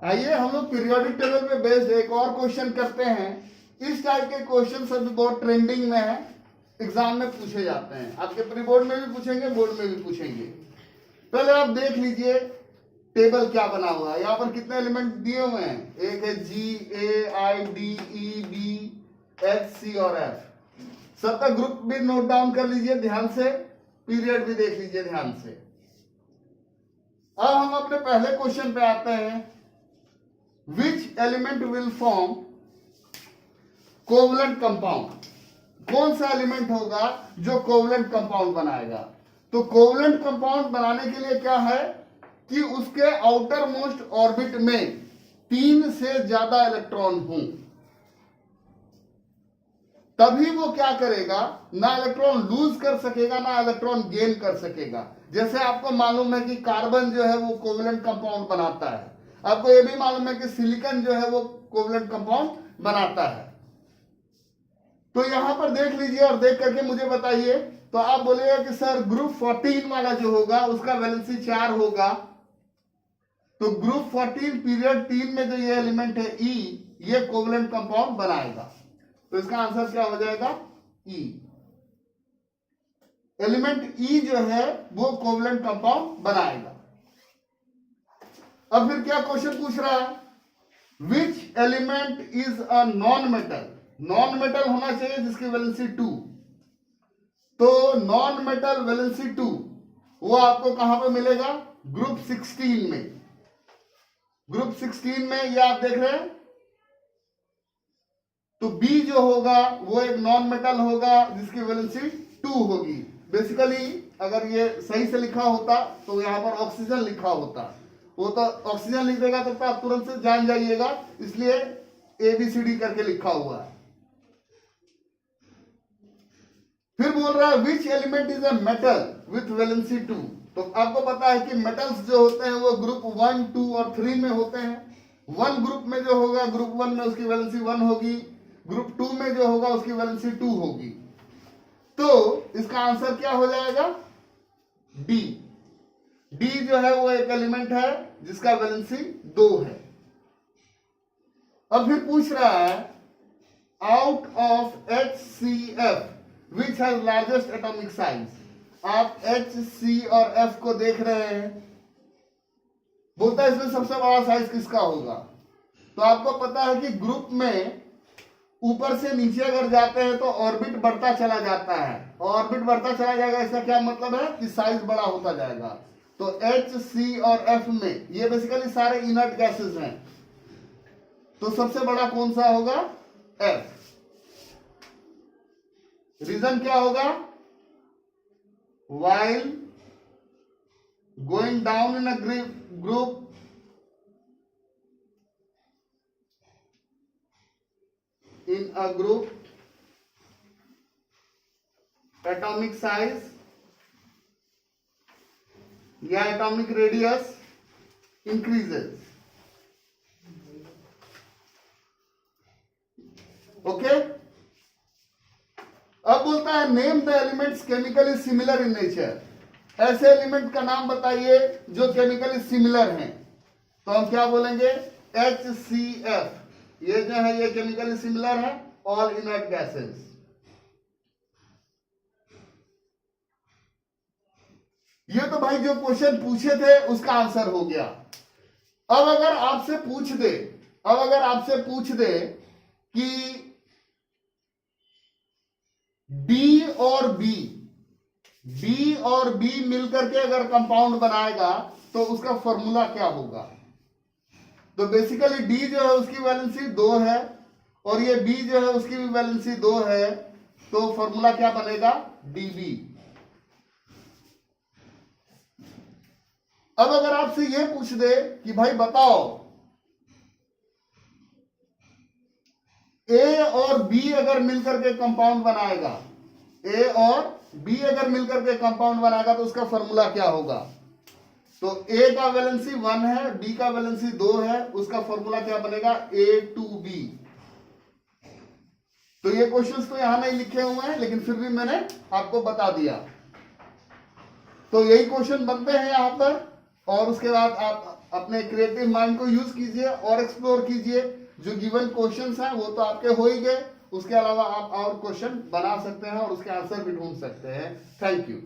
आइए हम लोग पीरियोडिक टेबल पे बेस्ड एक और क्वेश्चन करते हैं। इस टाइप के क्वेश्चन अभी बहुत ट्रेंडिंग में है, एग्जाम में पूछे जाते हैं। आपके प्री बोर्ड में भी पूछेंगे, बोर्ड में भी पूछेंगे। पहले आप देख लीजिए टेबल क्या बना हुआ है। यहाँ पर कितने एलिमेंट दिए हुए हैं? एक है G, A, I, D, E, B, H, C और F। सबका ग्रुप भी नोट डाउन कर लीजिए ध्यान से, पीरियड भी देख लीजिए ध्यान से। अब हम अपने पहले क्वेश्चन पे आते हैं। Which element will form covalent compound? कौन सा एलिमेंट होगा जो कोवलेंट कंपाउंड बनाएगा? तो कोवलेंट कंपाउंड बनाने के लिए क्या है कि उसके आउटर मोस्ट ऑर्बिट में 3 से ज्यादा इलेक्ट्रॉन हों, तभी वो क्या करेगा, ना इलेक्ट्रॉन लूज कर सकेगा ना इलेक्ट्रॉन गेन कर सकेगा। जैसे आपको मालूम है कि कार्बन जो है वो कोवलेंट कंपाउंड बनाता है, आपको ये भी मालूम है कि सिलिकॉन जो है वो कोवलेंट कंपाउंड बनाता है। तो यहां पर देख लीजिए और देख करके मुझे बताइए। तो आप बोलिएगा कि सर ग्रुप 14 वाला जो होगा उसका वैलेंसी 4 होगा। तो ग्रुप 14 पीरियड 3 में जो ये एलिमेंट है E, ये कोवलेंट कंपाउंड बनाएगा। तो इसका आंसर क्या हो जाएगा? E। एलिमेंट E जो है वो कोवलेंट कंपाउंड बनाएगा। अब फिर क्या क्वेश्चन पूछ रहा है? Which element is a non metal? Non metal होना चाहिए जिसकी वैलेंसी 2। तो नॉन मेटल वैलेंसी 2 वो आपको कहां पे मिलेगा? ग्रुप 16 में। ग्रुप 16 में ये आप देख रहे हैं। तो B जो होगा वो एक नॉन मेटल होगा जिसकी वैलेंसी 2 होगी। बेसिकली अगर ये सही से लिखा होता तो यहां पर ऑक्सीजन लिखा होता, वो तो ऑक्सीजन लिख देगा तो आप तुरंत से जान जाइएगा, इसलिए ABCD करके लिखा हुआ है। फिर बोल रहा है which element is a metal with valency 2। तो आपको पता है कि मेटल्स जो होते हैं वो ग्रुप 1, 2 और 3 में होते हैं। 1 ग्रुप में जो होगा ग्रुप 1 में उसकी वैलेंसी 1 होगी, ग्रुप 2 में जो होगा उसकी वैलेंसी 2 होगी। तो इसका आंसर क्या हो जाएगा? डी। डी जो है वो एक एलिमेंट है जिसका वैलेंसी 2 है। अब फिर पूछ रहा है out of HCF which has largest atomic size. आप H, C और F को देख रहे हैं, बोलता है इसमें सबसे बड़ा साइज किसका होगा? तो आपको पता है कि ग्रुप में ऊपर से नीचे अगर जाते हैं तो ऑर्बिट बढ़ता चला जाता है। ऑर्बिट बढ़ता चला जाएगा, इसका क्या मतलब है कि साइज बड़ा होता जाएगा। तो H, C और F में ये बेसिकली सारे इनर्ट गैसेस हैं, तो सबसे बड़ा कौन सा होगा? F। रीजन क्या होगा? while going down in a group atomic size या atomic radius increases। ओके। अब बोलता है name the elements chemically similar in nature. ऐसे एलिमेंट का नाम बताइए जो केमिकली सिमिलर हैं। तो हम क्या बोलेंगे? HCF, ये जो है ये केमिकली सिमिलर है, ऑल इनर्ट गैसेस। ये तो भाई जो क्वेश्चन पूछे थे उसका आंसर हो गया। अब अगर आपसे पूछ दे कि B और B मिलकर के अगर कंपाउंड बनाएगा तो उसका फॉर्मूला क्या होगा? तो बेसिकली D जो है उसकी वैलेंसी 2 है और ये B जो है उसकी भी वैलेंसी 2 है, तो फॉर्मूला क्या बनेगा? DB। अब अगर आपसे ये पूछ दे कि भाई बताओ A और B अगर मिलकर के कंपाउंड बनाएगा, A और B अगर मिलकर के कंपाउंड बनाएगा तो उसका फॉर्मूला क्या होगा? तो A का वैलेंसी 1 है, B का वैलेंसी 2 है, उसका फॉर्मूला क्या बनेगा? A2B। तो ये क्वेश्चंस तो यहां नहीं लिखे हुए हैं लेकिन फिर भी मैंने आपको बता दिया। तो यही क्वेश्चन बनते हैं यहां पर। और उसके बाद अपने क्रिएटिव माइंड को यूज कीजिए और एक्सप्लोर कीजिए। जो गिवन क्वेश्चंस हैं वो तो आपके हो ही गए, उसके अलावा आप और क्वेश्चन बना सकते हैं और उसके आंसर भी ढूंढ सकते हैं। Thank you.